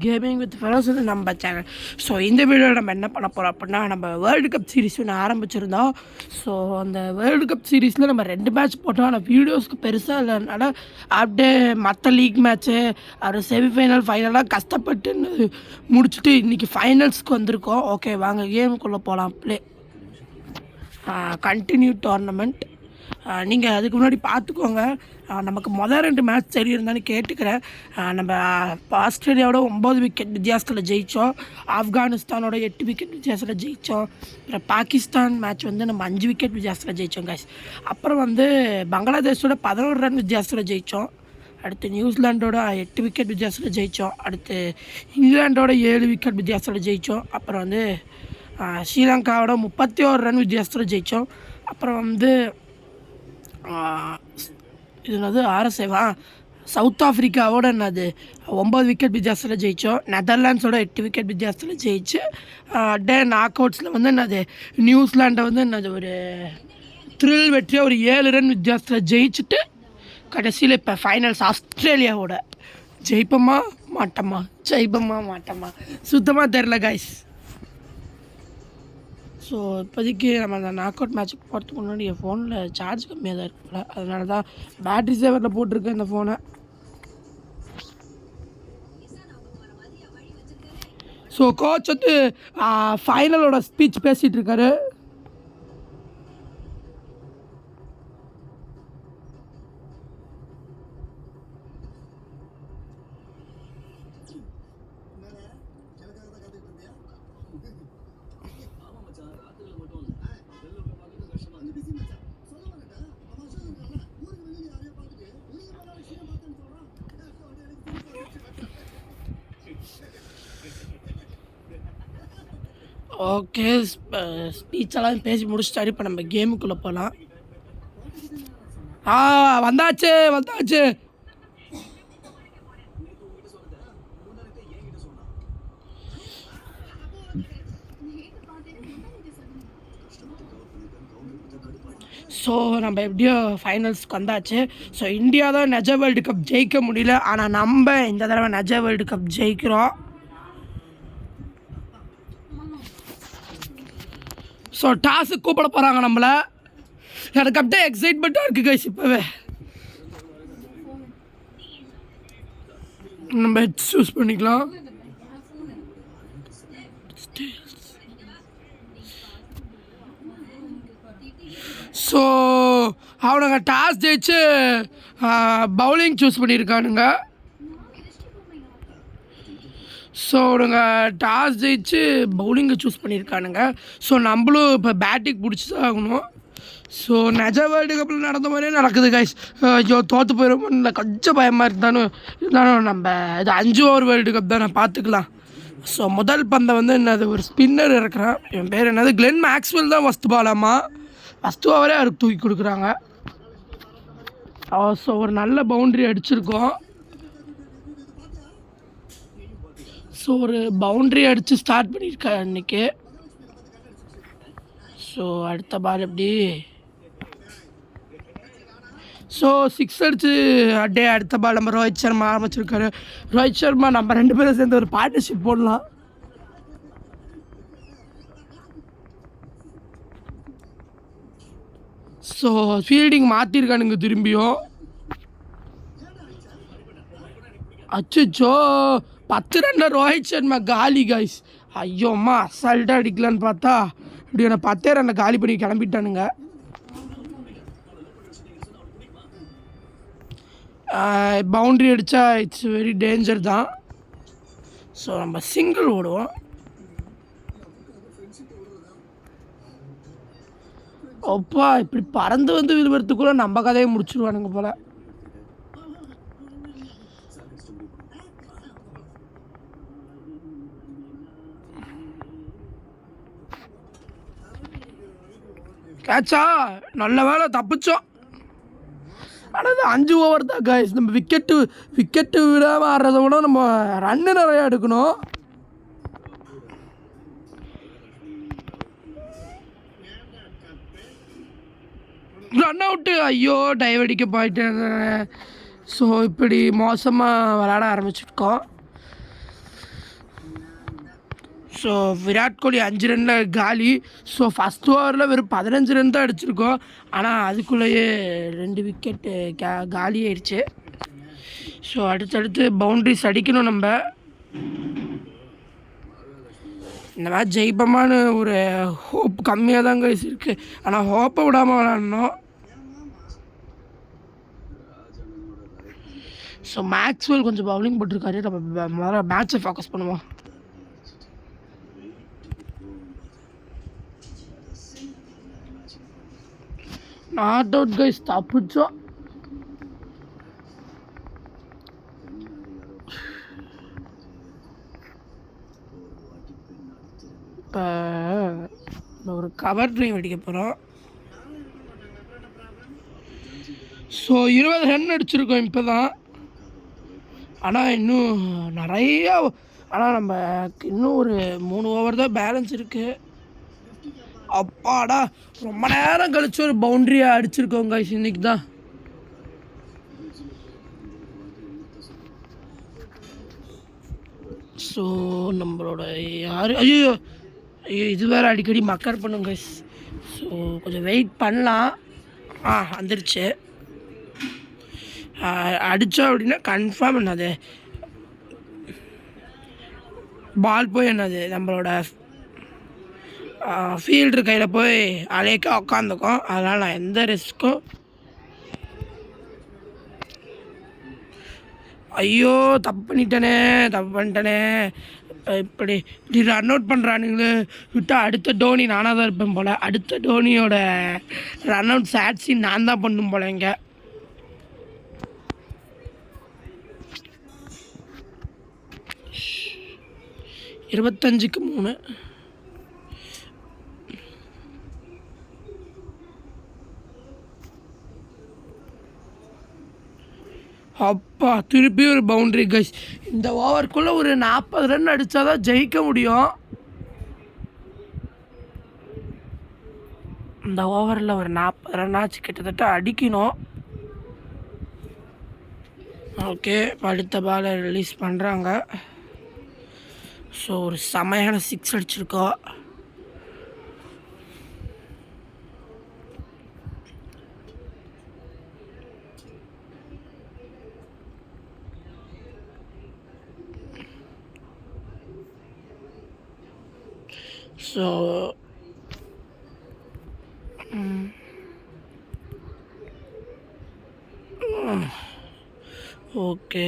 Gaming with Feroz நம்ம channel. So இந்த வீடியோவில் நம்ம என்ன பண்ண போகிறோம் அப்படின்னா, நம்ம வேர்ல்டு கப் சீரிஸ் ஒன்று ஆரம்பிச்சிருந்தோம். ஸோ அந்த வேர்ல்டு கப் சீரீஸில் நம்ம 2 மேட்ச் போட்டோம். ஆனால் வீடியோஸ்க்கு பெருசாக இல்லைனால அப்படியே மற்ற லீக் மேட்ச்சு அப்புறம் செமிஃபைனல் ஃபைனலாக கஷ்டப்பட்டு முடிச்சுட்டு இன்றைக்கி ஃபைனல்ஸ்க்கு வந்திருக்கோம். ஓகே, வாங்க கேமுக்குள்ளே போகலாம். Play continue tournament. நீங்கள் அதுக்கு முன்னாடி பார்த்துக்கோங்க, நமக்கு மொதல் 2 மேட்ச் சரி இருந்தாலும் கேட்டுக்கிறேன். நம்ம ஆஸ்திரேலியாவோட 9 விக்கெட் வித்தியாசத்தில் ஜெயித்தோம். ஆப்கானிஸ்தானோட 8 விக்கெட் வித்தியாசத்தில் ஜெயித்தோம். அப்புறம் பாகிஸ்தான் மேட்ச் வந்து நம்ம 5 விக்கெட் வித்தியாசத்தில் ஜெயித்தோம் கைஸ். அப்புறம் பங்களாதேஷோட 11 ரன் வித்தியாசத்தில் ஜெயித்தோம். அடுத்து நியூசிலாண்டோட 8 விக்கெட் வித்தியாசத்தில் ஜெயித்தோம். அடுத்து இங்கிலாண்டோட 7 விக்கெட் வித்தியாசத்தில் ஜெயித்தோம். அப்புறம் ஸ்ரீலங்காவோட 31 ரன் வித்தியாசத்தில் ஜெயித்தோம். அப்புறம் இது ஆர்எஸ்ஏவா சவுத் ஆஃப்ரிக்காவோட 9 விக்கெட் வித்தியாசத்தில் ஜெயித்தோம். நெதர்லாண்ட்ஸோட 8 விக்கெட் வித்தியாசத்தில் ஜெயிச்சு நாக் அவுட்ஸில் நியூசிலாண்டை ஒரு த்ரில் வெற்றியாக ஒரு 7 ரன் வித்தியாசத்தில் ஜெயிச்சுட்டு கடைசியில் இப்போ ஃபைனல்ஸ் ஆஸ்திரேலியாவோட ஜெயிப்போமா மாட்டோமா சுத்தமாக தெரில கைஸ். ஸோ இப்போதைக்கு நம்ம அந்த நாக் அவுட் மேட்ச்சுக்கு போகிறதுக்கு முன்னாடி என் ஃபோனில் சார்ஜ் கம்மியாக தான் இருக்குல்ல, அதனால தான் பேட்ரி சேவரில் போட்டிருக்கேன் இந்த ஃபோனை. ஸோ கோச் ஃபைனலோட ஸ்பீச் பேசிகிட்டு இருக்காரு. ஓகே, ஸ்பீச்செல்லாம் பேசி முடிச்சிட்டாரு. இப்போ நம்ம கேமுக்குள்ளே போகலாம். வந்தாச்சு. ஸோ நம்ம எப்படியோ ஃபைனல்ஸ்க்கு வந்தாச்சு. ஸோ இந்தியா தான் நெஜ வேர்ல்டு கப் ஜெயிக்க முடியல, ஆனால் நம்ம இந்த தடவை நெஜ வேர்ல்டு கப் ஜெயிக்கிறோம். ஸோ டாஸுக்கு கூப்பிட போகிறாங்க நம்மளை. எனக்கு அப்படியே எக்ஸைட்மெண்ட்டாக இருக்குது கைஸ். இப்போவே நம்ம ஹெட்ஸ் யூஸ் பண்ணிக்கலாம். ஸோ அவனுங்க டாஸ் ஜெயிச்சு பவுலிங் சூஸ் பண்ணியிருக்கானுங்க. ஸோ அவனுங்க டாஸ் ஜெயிச்சு பவுலிங்கை சூஸ் பண்ணியிருக்கானுங்க. ஸோ நம்மளும் இப்போ பேட்டிங் பிடிச்சி தான் ஆகணும். ஸோ நெஜ வேர்ல்டு கப்பில் நடந்த மாதிரியே நடக்குது கைஸ். ஐயோ தோற்று போயிடுமோ கொஞ்சம் பயமாக இருந்தாலும் நம்ம இது 5 ஓவர் வேர்ல்டு கப் தான், நான் பார்த்துக்கலாம். ஸோ முதல் பந்தை ஒரு ஸ்பின்னர் இருக்கிறான். என் பேர் கிளென் மேக்ஸ்வெல் தான் ஃபஸ்ட்டு பாலாமா. ஃபஸ்ட்டு ஓவரே அவருக்கு தூக்கி கொடுக்குறாங்க. ஸோ ஒரு நல்ல பவுண்ட்ரி அடிச்சிருக்கோம். ஸோ ஒரு பவுண்ட்ரி அடித்து ஸ்டார்ட் பண்ணியிருக்கா இன்றைக்கி. ஸோ அடுத்த பால் எப்படி ஸோ 6 அடித்து அப்படியே அடுத்த பால் நம்ம ரோஹித் சர்மா ஆரம்பிச்சிருக்காரு. ரோஹித் சர்மா நம்ம 2 பேரும் சேர்ந்து ஒரு பார்ட்னர்ஷிப் போடலாம். ஸோ ஃபீல்டிங் மாற்றிருக்கானுங்க திரும்பியும். அச்சோ 10 ரனில் ரோஹித் சர்மா காலி கைஸ். ஐயோம்மா அசால்ட்டாக அடிக்கலான்னு பார்த்தா இப்படி நான் 10 ரனில் காலி பண்ணி கிளம்பிட்டானுங்க. பவுண்ட்ரி அடித்தா இட்ஸ் வெரி டேஞ்சர் தான். ஸோ நம்ம சிங்கிள் ஓடுவோம். அப்பா இப்படி பறந்து விழுவதுக்குள்ளே நம்ம கதையை முடிச்சிருவானுங்க போல். கேட்சா நல்ல வேலை தப்பிச்சோம். ஆனால் இது 5 ஓவர் தான் கைஸ். நம்ம விக்கெட்டு விடாமல் ஆடுறத விட நம்ம ரன்னு நிறையா எடுக்கணும். Run out. ஐயோ டைவ் அடிக்க போயிட்டேன். ஸோ இப்படி மோசமாக விளாட ஆரம்பிச்சிருக்கோம். ஸோ விராட் கோலி 5 ரனில் காலி. ஸோ ஃபஸ்ட் ஓவரில் வெறும் 15 ரன் தான் அடிச்சிருக்கோம். ஆனால் அதுக்குள்ளேயே 2 விக்கெட்டு காலி ஆயிடுச்சு. ஸோ அடுத்தடுத்து பவுண்ட்ரிஸ் அடிக்கணும். நம்ம இந்த மேட்ச் ஜெயிப்போமான்னு ஒரு ஹோப் கம்மியாக தான் கைஸ் இருக்குது. ஆனால் ஹோப்பை விடாமல் விளாடணும். ஸோ மேக்ஸ்வெல் கொஞ்சம் பவுலிங் போட்டிருக்காரு. நம்ம முதல்ல மேட்ச்சை ஃபோக்கஸ் பண்ணுவோம். நாட் அவுட் கைஸ், தப்பிச்சோம். இப்போ ஒரு கவர் ட்ரைவ் அடிக்க போகிறோம். ஸோ 20 ரன் அடிச்சிருக்கோம் இப்போ தான். ஆனால் இன்னும் நிறையா, ஆனால் நம்ம இன்னும் ஒரு 3 ஓவர் தான் பேலன்ஸ் இருக்குது. அப்பாடா, ரொம்ப நேரம் கழிச்சு ஒரு பவுண்ட்ரியாக அடிச்சிருக்கோங்க இன்னைக்கு தான். ஸோ நம்மளோட யார் ஐயோ இது வேறு அடிக்கடி மக்கர் பண்ணுங்க. ஸோ கொஞ்சம் வெயிட் பண்ணலாம். வந்துருச்சு. அடித்தோம் அப்படின்னா கன்ஃபார்ம் என்னது பால் போய் என்னது நம்மளோட ஃபீல்டர் கையில் போய் அலைக்க உக்காந்துக்கும். அதனால் நான் எந்த ரிஸ்க்கும் ஐயோ தப்பு பண்ணிட்டேனே. இப்படி ரன் அவுட் பண்ணுறானுங்களே விட்டால் அடுத்த டோனி நானாக தான் இருப்பேன் போல். அடுத்த டோனியோட ரன் அவுட் சேட் சீன் நான் தான் பண்ணும் போல். இங்கே 25க்கு 3. அப்பா திருப்பி ஒரு பவுண்ட்ரி கைஸ். இந்த ஓவருக்குள்ளே ஒரு 40 ரன் அடித்தா தான் ஜெயிக்க முடியும். இந்த ஓவரில் ஒரு 40 ரன் ஆச்சு கிட்டத்தட்ட அடிக்கணும். ஓகே, அடுத்த பாலை ரிலீஸ் பண்ணுறாங்க. ஸோ ஒரு செமையான 6 அடிச்சிருக்கோம். ஸோ ஓகே,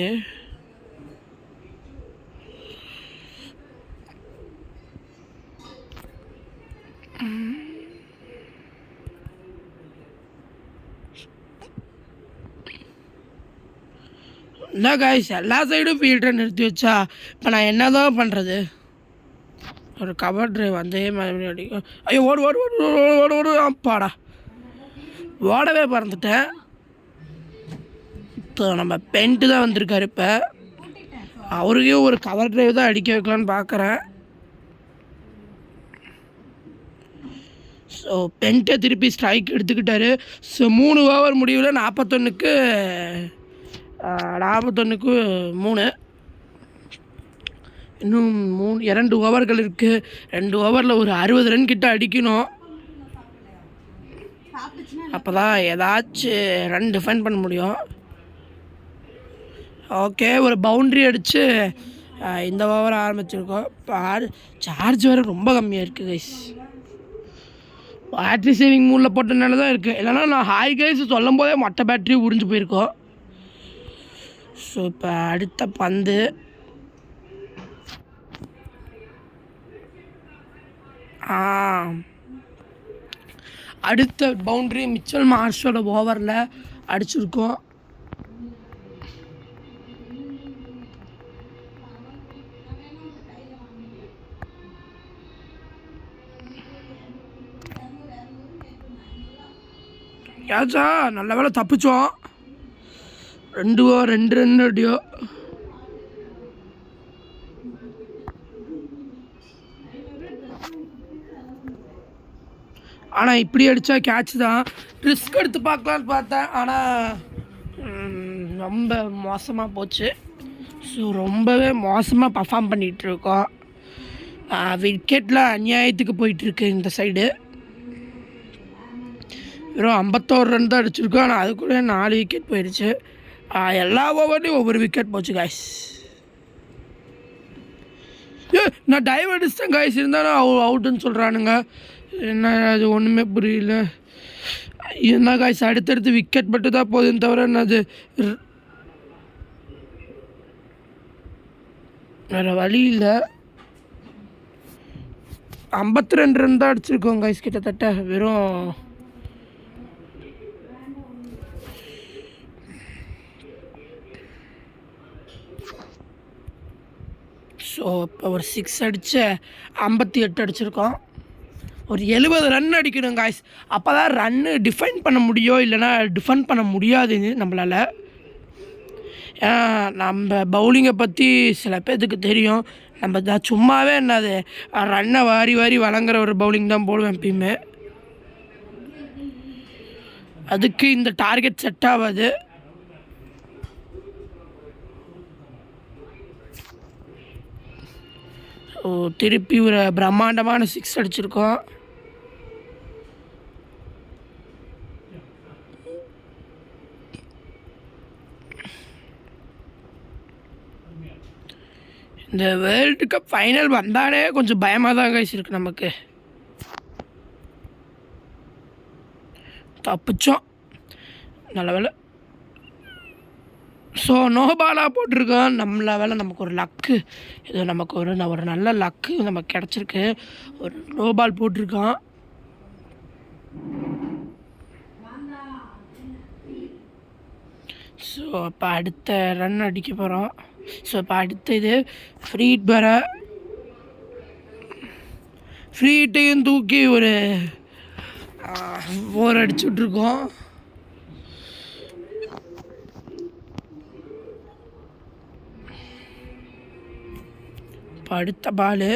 என்ன காய்ஸ் எல்லா சைடும் ஃபீல்டரை நிறுத்தி வச்சா இப்போ நான் என்ன தான் பண்ணுறது? ஒரு கவர் ட்ரைவ் அதே மாதிரி அடிக்கும். ஐயோ ஓடு அப்பாடா, ஓடவே பறந்துட்டேன். இப்போ நம்ம பென்ட்டு தான் வந்திருக்காரு. இப்போ அவருக்கே ஒரு கவர் ட்ரைவ் தான் அடிக்க வைக்கலான்னு பார்க்குறேன். ஸோ பென்ட்டை திருப்பி ஸ்ட்ரைக் எடுத்துக்கிட்டாரு. ஸோ 3 ஓவர் முடிவில் 41க்கு 3. இன்னும் 2 ஓவர்கள் இருக்குது. 2 ஓவரில் ஒரு 60 ரன் கிட்ட அடிக்கணும். அப்போ தான் ஏதாச்சும் ரன் டிஃபெண்ட் பண்ண முடியும். ஓகே, ஒரு பவுண்ட்ரி அடித்து இந்த ஓவர் ஆரம்பிச்சிருக்கோம். இப்போ சார்ஜ் வேறு ரொம்ப கம்மியாக இருக்குது கைஸ். பேட்ரி சேவிங் மூடில் போட்டனால தான் இருக்குது. இல்லைனா நான் ஹாய் கைஸ் சொல்லும் போதே மொட்டை பேட்ரி உறிஞ்சு போயிருக்கோம். ஸோ இப்போ அடுத்த பந்து அடுத்த பவுண்ட்ரி மிச்சல் மார்ஷோட ஓவரில் அடிச்சிருக்கோம். யாச்சா நல்ல வேலை தப்பிச்சோம். 2 ரன் அடியோ. ஆனால் இப்படி அடித்தா கேட்ச் தான். ரிஸ்க் எடுத்து பார்க்கலான்னு பார்த்தேன், ஆனால் ரொம்ப மோசமாக போச்சு. ஸோ ரொம்பவே மோசமாக பர்ஃபார்ம் பண்ணிகிட்ருக்கோம். விக்கெட்டில் அநியாயத்துக்கு போயிட்டுருக்கு இந்த சைடு. வெறும் 51 ரன் தான் அடிச்சிருக்கோம். ஆனால் அதுக்குள்ளே 4 விக்கெட் போயிடுச்சு. எல்லா ஓவர்லேயும் ஒவ்வொரு விக்கெட் போச்சு காய்ஸ். நான் டைவ் அடிச்சிட்டேன் காய்ஸ், இருந்தாலும் அவுட்டுன்னு சொல்கிறானுங்க. என்ன அது ஒன்றுமே புரியல. என்ன காய்ஸ், அடுத்தடுத்து விக்கெட் மட்டும் தான் போகுதுன்னு தவிர என்னது வேறு வழி இல்லை. 52 ரன் தான் அடிச்சிருக்கோம் காய்ஸ் கிட்டத்தட்ட. வெறும் ஸோ இப்போ ஒரு 6 அடித்து 58 அடிச்சிருக்கோம். ஒரு 70 ரன் அடிக்கணும் காய்ஸ். அப்போ தான் ரன்னு டிஃபைன் பண்ண முடியும், இல்லைனா டிஃபெண்ட் பண்ண முடியாது நம்மளால். ஏன்னா நம்ம பவுலிங்கை பற்றி சில பேர்த்துக்கு தெரியும். நம்ம தான் சும்மாவே என்னது ரன்னை வாரி வாரி வழங்குற ஒரு பவுலிங் தான் போடுவேன் எப்பயுமே. அதுக்கு இந்த டார்கெட் செட் ஆகாது. திருப்பி ஒரு பிரம்மாண்டமான 6 அடிச்சிருக்கோம். இந்த வேர்ல்டு கப் ஃபைனல் வந்தாலே கொஞ்சம் பயமாக தான் கைஸ் இருக்குது நமக்கு. தப்பிச்சோம், நல்ல வேலை. ஸோ நோ பாலாக போட்டிருக்கோம். நம்மள வேலை நமக்கு ஒரு லக்கு, இது நமக்கு ஒரு நல்ல லக்கு நமக்கு கிடச்சிருக்கு. ஒரு நோ பால் போட்டிருக்கோம். ஸோ இப்போ அடுத்த ரன் அடிக்க போகிறோம். ஸோ இப்போ அடுத்த இது ஃப்ரீட் வர ஃப்ரீட்டையும் தூக்கி ஒரு 4 அடிச்சுட்ருக்கோம். இப்போ அடுத்த பால்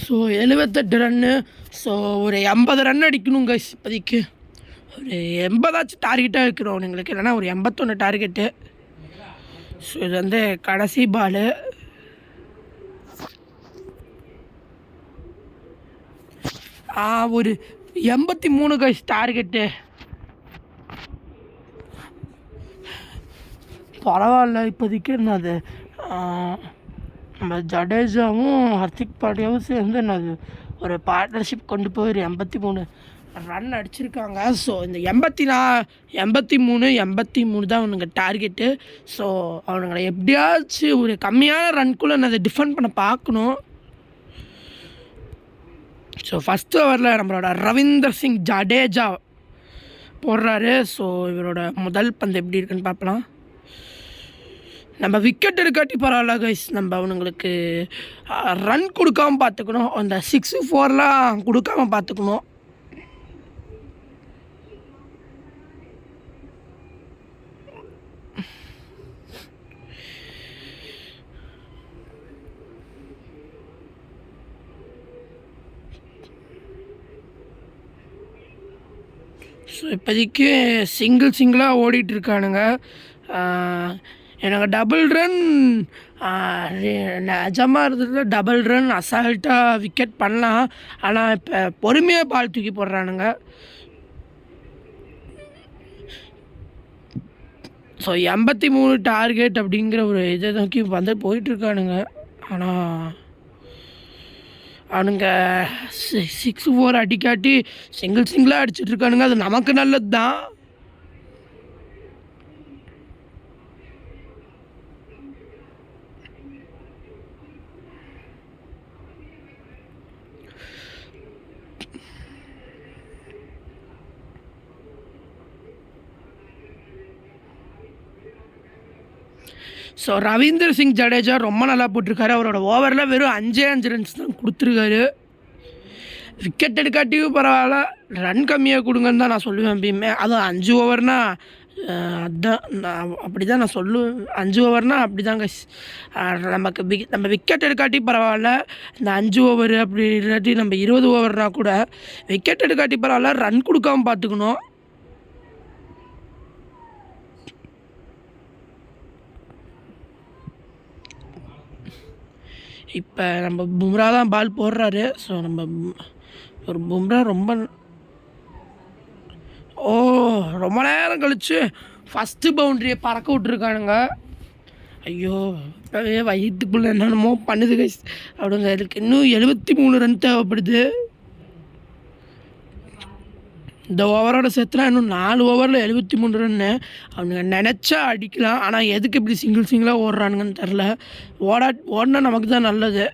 ஸோ 78 ரன்னு. ஸோ ஒரு 80 ரன் அடிக்கணும் கைஸ் இப்போதைக்கு. ஒரு 80 டார்கெட்டாக இருக்கிறோம் எங்களுக்கு, இல்லைனா ஒரு 81 டார்கெட்டு. ஸோ இது வந்து கடைசி பால். ஒரு 83 கைஸ் டார்கெட்டு. பரவாயில்ல இப்போதைக்கு. என்னது நம்ம ஜடேஜாவும் ஹர்திக் பாண்டியாவும் சேர்ந்து என்னது ஒரு பார்ட்னர்ஷிப் கொண்டு போய் ஒரு 83 ரன் அடிச்சிருக்காங்க. ஸோ இந்த 83 தான் அவனுங்க டார்கெட்டு. ஸோ அவனுங்களை எப்படியாச்சும் ஒரு கம்மியான ரன்குள்ளே நான் அதை டிஃபெண்ட் பண்ண பார்க்கணும். ஸோ ஃபஸ்ட் ஓவரில் நம்மளோட ரவீந்தர் சிங் ஜடேஜா போடுறாரு. ஸோ இவரோட முதல் பந்து எப்படி இருக்குன்னு பார்க்கலாம். நம்ம விக்கெட் எடுக்காட்டி பரவாயில்ல கைஸ், நம்ம அவனுங்களுக்கு ரன் கொடுக்காமல் பார்த்துக்கணும். அந்த 6-4 கொடுக்காம பார்த்துக்கணும். ஸோ இப்போதைக்கு சிங்கிளாக ஓடிட்டுருக்கானுங்க. எனக்கு டபுள் ரன் நிஜமாக இருந்தது. டபுள் ரன் அசால்ட்டாக விக்கெட் பண்ணலாம். ஆனால் இப்போ பொறுமையாக பால் தூக்கி போடுறானுங்க. ஸோ 83 டார்கெட் அப்படிங்கிற ஒரு இதை நோக்கி வந்து போயிட்டுருக்கானுங்க. ஆனால் அவனுங்க 6-4 அடிக்காட்டி சிங்கிளாக அடிச்சிட்ருக்கானுங்க. அது நமக்கு நல்லது தான். ஸோ ரவீந்தர் சிங் ஜடேஜா ரொம்ப நல்லா போட்டிருக்காரு. அவரோட ஓவரில் வெறும் 5 ரன்ஸ் தான் கொடுத்துருக்காரு. விக்கெட் எடுக்காட்டியும் பரவாயில்ல, ரன் கம்மியாக கொடுங்கன்னு தான் நான் சொல்லுவேன் எப்பயுமே. அதுவும் 5 ஓவர்னால் அதுதான் அப்படி தான் நான் சொல்லுவேன். 5 ஓவர்னால் அப்படி தாங்க. நம்ம விக்கெட் எடுக்காட்டி பரவாயில்ல, இந்த 5 ஓவர் அப்படி இல்லாட்டி நம்ம 20 ஓவர்னால் கூட விக்கெட் எடுக்காட்டி பரவாயில்ல, ரன் கொடுக்காமல் பார்த்துக்கணும். இப்போ நம்ம பும்ரா தான் பால் போடுறாரு. ஸோ நம்ம ஒரு பும்ரா ரொம்ப நேரம் கழிச்சு ஃபஸ்ட்டு பவுண்ட்ரியை பறக்க விட்ருக்கானுங்க. ஐயோ, இப்போவே வயிற்றுக்குள்ளே என்னென்னமோ பண்ணுது கைஸ். அப்படிங்க இதுக்கு இன்னும் 73 ரன் தேவைப்படுது. இந்த ஓவரோட சேர்த்துனா இன்னும் 4 ஓவரில் 73 ரன்னு. அவனுங்க நினச்சா அடிக்கலாம். ஆனால் எதுக்கு இப்படி சிங்கிளாக ஓடுறானுங்கன்னு தெரில. ஓடினா நமக்கு தான் நல்லது.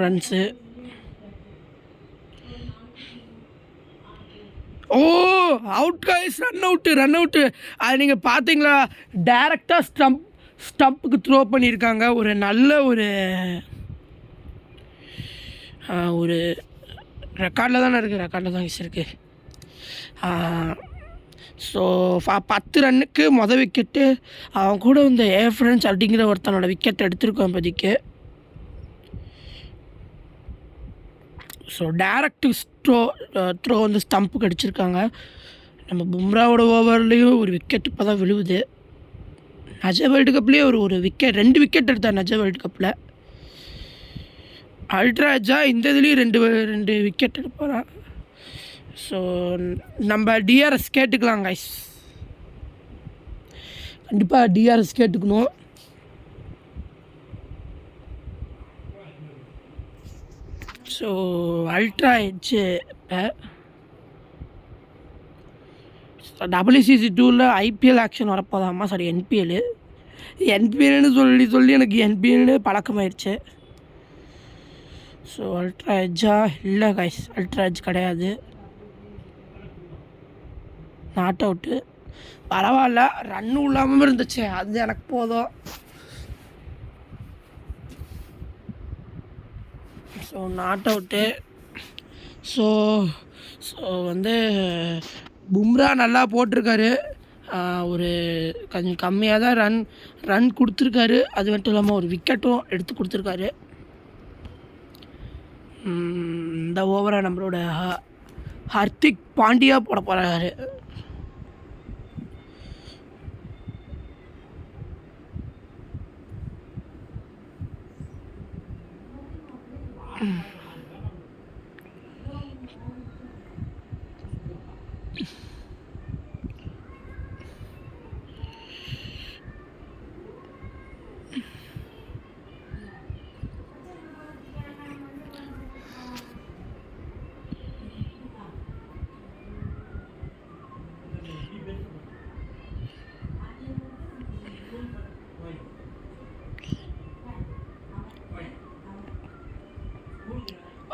Runs out guys, run out. அது நீங்கள் பார்த்தீங்களா? டேரெக்டாக ஸ்டம்புக்கு த்ரோ பண்ணியிருக்காங்க. ஒரு நல்ல ஒரு ரெக்கார்டில் தானே இருக்குது. ரெக்கார்டில் தான் இருக்குது. ஸோ 10 ரன்னுக்கு விக்கெட்டு. அவன் கூட இந்த ஏஃப்ரன்ஸ் அப்படிங்கிற ஒருத்தனோட விக்கெட் எடுத்திருக்கோம் இப்போதைக்கு. ஸோ டேரக்ட் த்ரோ வந்து ஸ்டம்புக்கு அடிச்சிருக்காங்க. நம்ம பும்ராவோட ஓவர்லேயும் ஒரு விக்கெட் இப்போ தான் விழுவுது. நஜ வேர்ல்டு கப்லேயே ஒரு விக்கெட் 2 விக்கெட் எடுத்தார் நஜ வேர்ல்டு கப்பில். அல்ட்ராஜா இந்த இதுலேயும் 2 விக்கெட் எடுப்பாரான். ஸோ நம்ம டிஆர்எஸ் கேட்டுக்கலாம் கைஸ். கண்டிப்பாக டிஆர்எஸ் கேட்டுக்கணும். ஸோ அல்ட்ரா எட்ஜு இப்போ WCC 2ல் ஐபிஎல் ஆக்ஷன் வரப்போதாம்மா. சாரி, என்பிஎல்னு சொல்லி எனக்கு என்பிஎல்னு பழக்கமாயிடுச்சு. ஸோ அல்ட்ரா எட்ஜா? இல்லை கைஸ், அல்ட்ரா எட்ஜ் கிடையாது. Not out. பரவாயில்ல, ரன்னும் இல்லாமல் இருந்துச்சு, அது எனக்கு போதும். So not out. ஸோ வந்து பும்ரா நல்லா போட்டிருக்காரு. ஒரு கொஞ்சம் கம்மியாக தான் ரன் கொடுத்துருக்காரு. அது மட்டும் இல்லாமல் ஒரு விக்கெட்டும் எடுத்து கொடுத்துருக்காரு. இந்த ஓவரை நம்மளோட ஹர்திக் பாண்டியா போட போகிறாரு.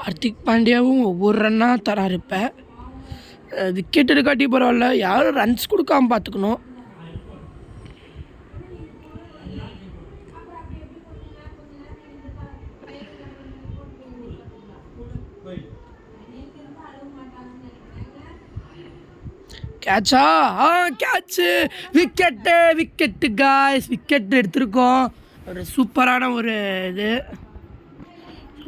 ஹர்திக் பாண்டியாவும் ஒவ்வொரு ரன்னாக தராரு. இப்போ விக்கெட் எடுக்காட்டி பரவாயில்ல, யாரும் ரன்ஸ் கொடுக்காம பார்த்துக்கணும். கேட்சா? கேட்சு, விக்கெட்டு காய்ஸ், விக்கெட் எடுத்திருக்கோம். ஒரு சூப்பரான ஒரு இது.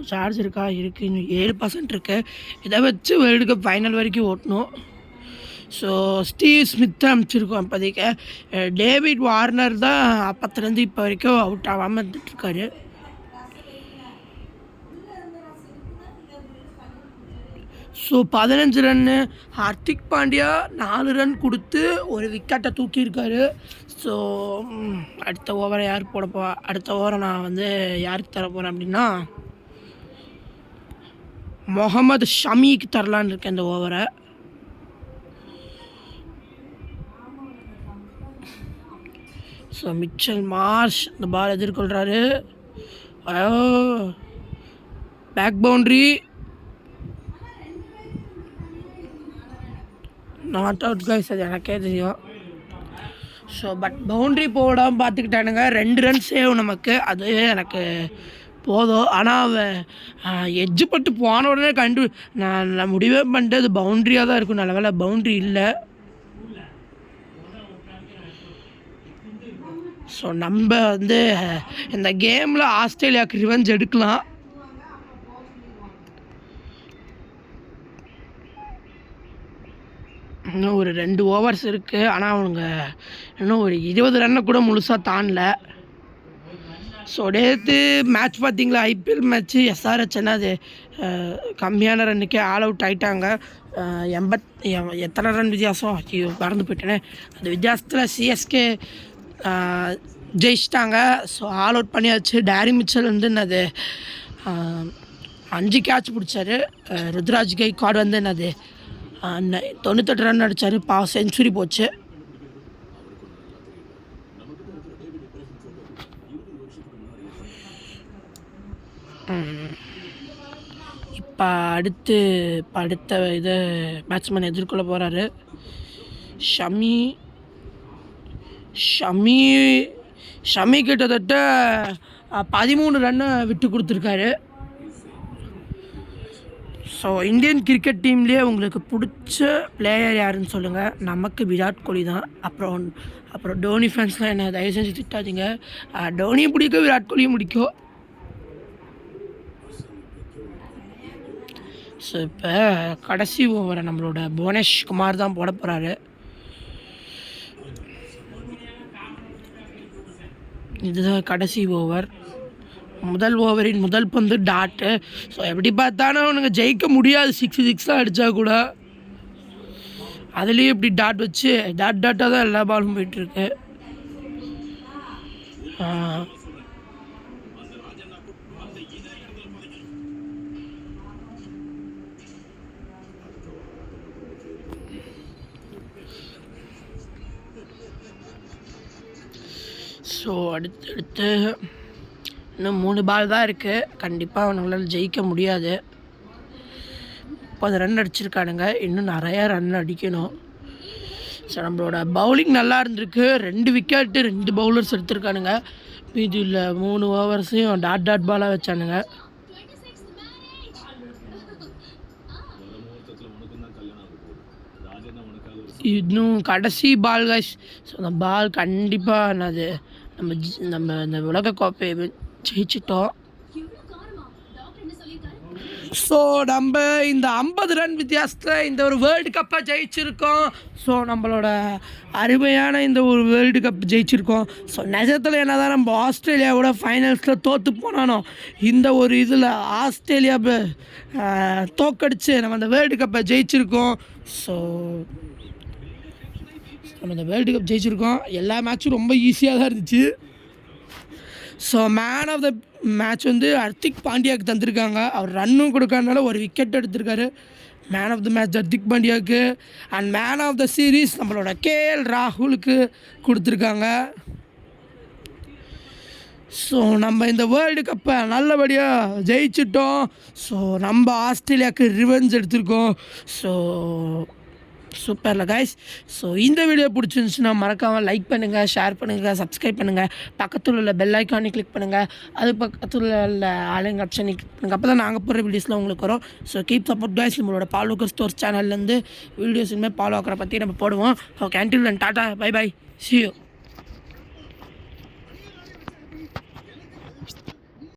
சார்ஜ் இருக்கா? இருக்குது, இன்னும் 7% இருக்குது. இதை வச்சு வேர்ல்டு கப் ஃபைனல் வரைக்கும் ஓட்டணும். ஸோ ஸ்டீவ் ஸ்மித்தை அனுப்பிச்சிருக்கோம் இப்போதைக்கு. டேவிட் வார்னர் தான் அப்பத்துலேருந்து இப்போ வரைக்கும் அவுட் ஆகாமல் இருந்துகிட்ருக்காரு. So 15 run. Hardik Pandya 4 run கொடுத்து ஒரு விக்கெட்டை தூக்கியிருக்காரு. ஸோ அடுத்த ஓவரை யார் போடப்போ? அடுத்த ஓவரை நான் வந்து யாருக்கு தர போகிறேன் அப்படின்னா முகமது ஷமிக்கு தரலான்னு இருக்கேன் இந்த ஓவரை. ஸோ மிச்சல் மார்ஷ் இந்த பால் எதிர்கொள்கிறாரு. Back boundary, not out guys, அது எனக்கே தெரியும். ஸோ பட் பவுண்ட்ரி போடாமல் பார்த்துக்கிட்டானுங்க. 2 ரன் சேவ் நமக்கு, அதுவே எனக்கு போதும். ஆனால் அவன் எட்ஜு பட்டு போன உடனே நான் முடிவே பண்ணிட்டு அது பவுண்ட்ரியாக தான் இருக்கும். நல்ல வேலை பவுண்ட்ரி இல்லை. ஸோ நம்ம வந்து இந்த கேமில் ஆஸ்திரேலியாவுக்கு ரிவெஞ்ச் எடுக்கலாம். இன்னும் ஒரு 2 ஓவர்ஸ் இருக்குது. ஆனால் அவங்க இன்னும் ஒரு 20 ரன்னை கூட முழுசாக தாண்டல. ஸோ நேற்று மேட்ச் பார்த்தீங்களா, ஐபிஎல் மேட்ச்சு எஸ்ஆர்ஹெச் அது கம்மியான ரன்னுக்கே ஆல் அவுட் ஆகிட்டாங்க. எத்தனை ரன் வித்தியாசம், ஐயோ மறந்து போயிட்டேனே. அந்த வித்தியாசத்தில் சிஎஸ்கே ஜெயிச்சிட்டாங்க. ஸோ ஆல் அவுட் பண்ணியாச்சு. டேரி மிச்சல் வந்து என்னது 5 கேட்ச் பிடிச்சாரு. ருத்ராஜ் கைக்வாட் வந்து என்னது 98 ரன் அடித்தார். செஞ்சுரி போச்சு. இப்போ அடுத்த இது பேட்ஸ்மேன் எதிர்கொள்ள போகிறாரு. ஷமி கிட்டத்தட்ட 13 ரன்னை விட்டு கொடுத்துருக்காரு. ஸோ இந்தியன் கிரிக்கெட் டீம்லேயே உங்களுக்கு பிடிச்ச பிளேயர் யாருன்னு சொல்லுங்கள். நமக்கு விராட் கோலி தான். அப்புறம் டோனி ஃபேன்ஸ்லாம் என்ன தயவு செஞ்சு திட்டாதீங்க. டோனியும் பிடிக்கும், விராட் கோலியும் பிடிக்கும். ஸோ இப்போ கடைசி ஓவரை நம்மளோட புவனேஷ் குமார் தான் போட போகிறாரு. இதுதான் கடைசி ஓவர். முதல் ஓவரின் முதல் பந்து டாட்டு. ஸோ எப்படி பார்த்தாலும் அவனுங்க ஜெயிக்க முடியாது. 6 அடித்தா கூட அதுலேயும் இப்படி டாட் வச்சு டாட்டாக தான் எல்லா பாலும் போயிட்டுருக்கு. ஸோ அடுத்து இன்னும் 3 பால் தான் இருக்குது. கண்டிப்பாக அவங்களால ஜெயிக்க முடியாது. 30 ரன் அடிச்சிருக்கானுங்க. இன்னும் நிறையா ரன் அடிக்கணும். ஸோ நம்மளோட பவுலிங் நல்லா இருந்திருக்கு. 2 விக்கெட்டு 2 பவுலர்ஸ் எடுத்திருக்கானுங்க. மீதி இல்லை 3 ஓவர்ஸையும் டாட் பாலாக வச்சானுங்க. இன்னும் கடைசி பால் கைஸ். ஸோ அந்த பால் கண்டிப்பாக என்னது நம்ம இந்த உலகக்கோப்பையை ஜெயிச்சிட்டோம். ஸோ நம்ம இந்த 50 ரன் வித்தியாசத்தில் இந்த ஒரு வேர்ல்டு கப்பை ஜெயிச்சிருக்கோம். ஸோ நம்மளோட அருமையான இந்த ஒரு வேர்ல்டு கப் ஜெயிச்சிருக்கோம். ஸோ நிஜத்தில் என்ன தான் நம்ம ஆஸ்திரேலியாவோட ஃபைனல்ஸில் தோற்று போனானோ, இந்த ஒரு இதில் ஆஸ்திரேலியாவை தோக்கடிச்சு நம்ம அந்த வேர்ல்டு கப்பை ஜெயிச்சிருக்கோம். ஸோ நம்ம இந்த வேர்ல்டு கப் ஜெயிச்சிருக்கோம். எல்லா மேட்சும் ரொம்ப ஈஸியாக தான் இருந்துச்சு. So man of the match வந்து ஹர்திக் பாண்டியாவுக்கு தந்திருக்காங்க. அவர் ரன்னும் கொடுக்கறதுனால ஒரு விக்கெட் எடுத்திருக்காரு. மேன் ஆஃப் த மேட்ச் ஹர்திக் பாண்டியாவுக்கு. And man of the series நம்மளோட கேஎல் ராகுலுக்கு கொடுத்துருக்காங்க. ஸோ நம்ம இந்த வேர்ல்டு கப்பை நல்லபடியாக ஜெயிச்சிட்டோம். ஸோ நம்ம ஆஸ்திரேலியாவுக்கு ரிவெஞ்ச் எடுத்திருக்கோம். ஸோ சூப்பரில் கைஸ். ஸோ இந்த வீடியோ பிடிச்சிருந்துச்சுன்னா மறக்காமல் லைக் பண்ணுங்கள், ஷேர் பண்ணுங்கள், சப்ஸ்கிரைப் பண்ணுங்கள். பக்கத்தில் உள்ள பெல் ஐக்கானை கிளிக் பண்ணுங்கள். அது பக்கத்தில் உள்ள ஆளுங்க ஆப்ஷனை கிளிக் பண்ணுங்கள். அப்போ தான் நாங்கள் போகிற வீடியோஸில் உங்களுக்கு வரும். So keep support guys. நம்மளோட பால்வாக்கர் ஸ்டோர்ஸ் சேனல்லேருந்து வீடியோஸ் இனிமேல் பால்வாக்கரை பற்றி நம்ம போடுவோம். Okay, until then tata, bye bye, see you.